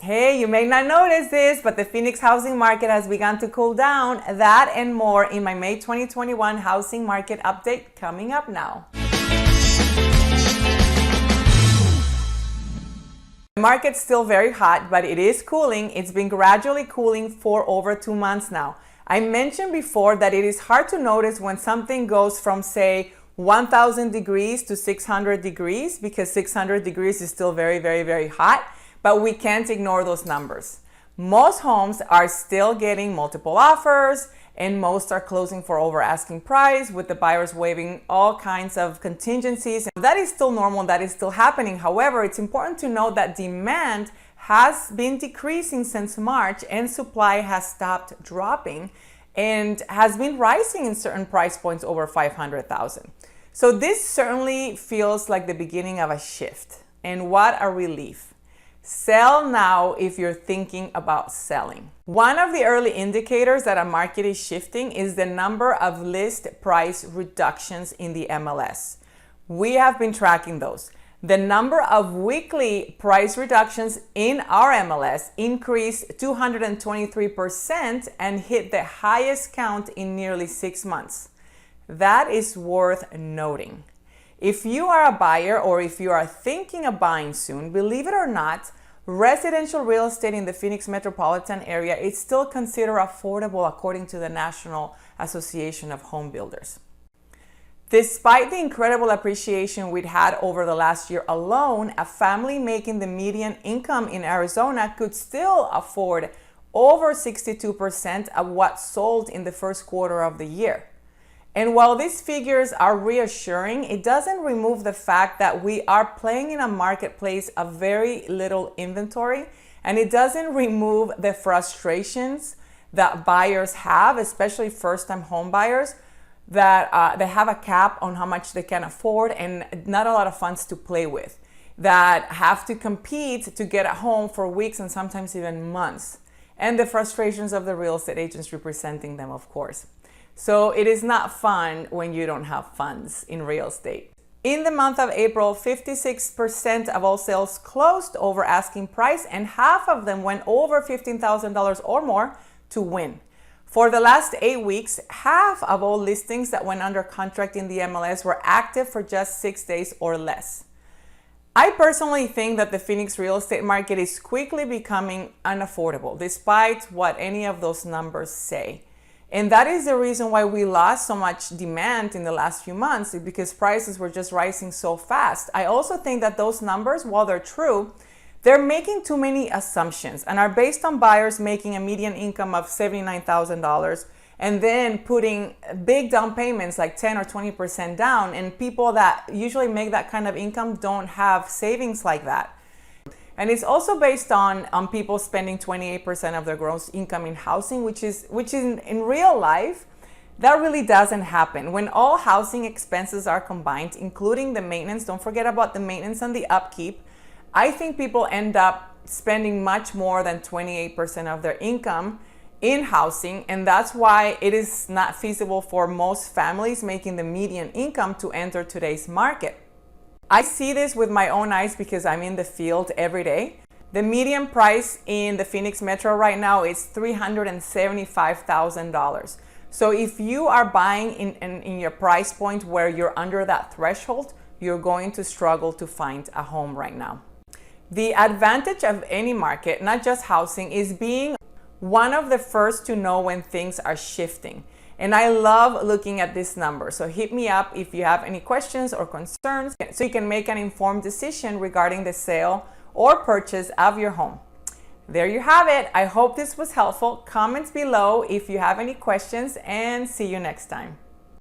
Hey, you may not notice this, but the Phoenix housing market has begun to cool down. That and more in my May 2021 housing market update coming up now. The market's still very hot, but it is cooling. It's been gradually cooling for over 2 months now. I mentioned before that it is hard to notice when something goes from, say, 1000 degrees to 600 degrees, because 600 degrees is still very, very, very hot, but we can't ignore those numbers. Most homes are still getting multiple offers, and most are closing for over asking price, with the buyers waiving all kinds of contingencies. That is still normal, that is still happening. However, it's important to note that demand has been decreasing since March, and supply has stopped dropping and has been rising in certain price points over 500,000. So this certainly feels like the beginning of a shift. And what a relief. Sell now if you're thinking about selling. One of the early indicators that a market is shifting is the number of list price reductions in the MLS. We have been tracking those. The number of weekly price reductions in our MLS increased 223% and hit the highest count in nearly 6 months. That is worth noting. If you are a buyer or if you are thinking of buying soon, believe it or not, residential real estate in the Phoenix metropolitan area is still considered affordable according to the National Association of Home Builders. Despite the incredible appreciation we'd had over the last year alone, a family making the median income in Arizona could still afford over 62% of what sold in the first quarter of the year. And while these figures are reassuring, it doesn't remove the fact that we are playing in a marketplace of very little inventory, and it doesn't remove the frustrations that buyers have, especially first-time home buyers, that they have a cap on how much they can afford and not a lot of funds to play with, that have to compete to get a home for weeks and sometimes even months, and the frustrations of the real estate agents representing them, of course. So it is not fun when you don't have funds in real estate. In the month of April, 56% of all sales closed over asking price, and half of them went over $15,000 or more to win. For the last 8 weeks, half of all listings that went under contract in the MLS were active for just 6 days or less. I personally think that the Phoenix real estate market is quickly becoming unaffordable, despite what any of those numbers say. And that is the reason why we lost so much demand in the last few months, because prices were just rising so fast. I also think that those numbers, while they're true, they're making too many assumptions and are based on buyers making a median income of $79,000 and then putting big down payments like 10 or 20% down. And people that usually make that kind of income don't have savings like that. And it's also based on people spending 28% of their gross income in housing, which is in real life, that really doesn't happen. When all housing expenses are combined, including the maintenance, don't forget about the maintenance and the upkeep, I think people end up spending much more than 28% of their income in housing. And that's why it is not feasible for most families making the median income to enter today's market. I see this with my own eyes because I'm in the field every day. The median price in the Phoenix Metro right now is $375,000. So if you are buying in your price point where you're under that threshold, you're going to struggle to find a home right now. The advantage of any market, not just housing, is being one of the first to know when things are shifting. And I love looking at this number. So hit me up if you have any questions or concerns so you can make an informed decision regarding the sale or purchase of your home. There you have it. I hope this was helpful. Comments below if you have any questions, and see you next time.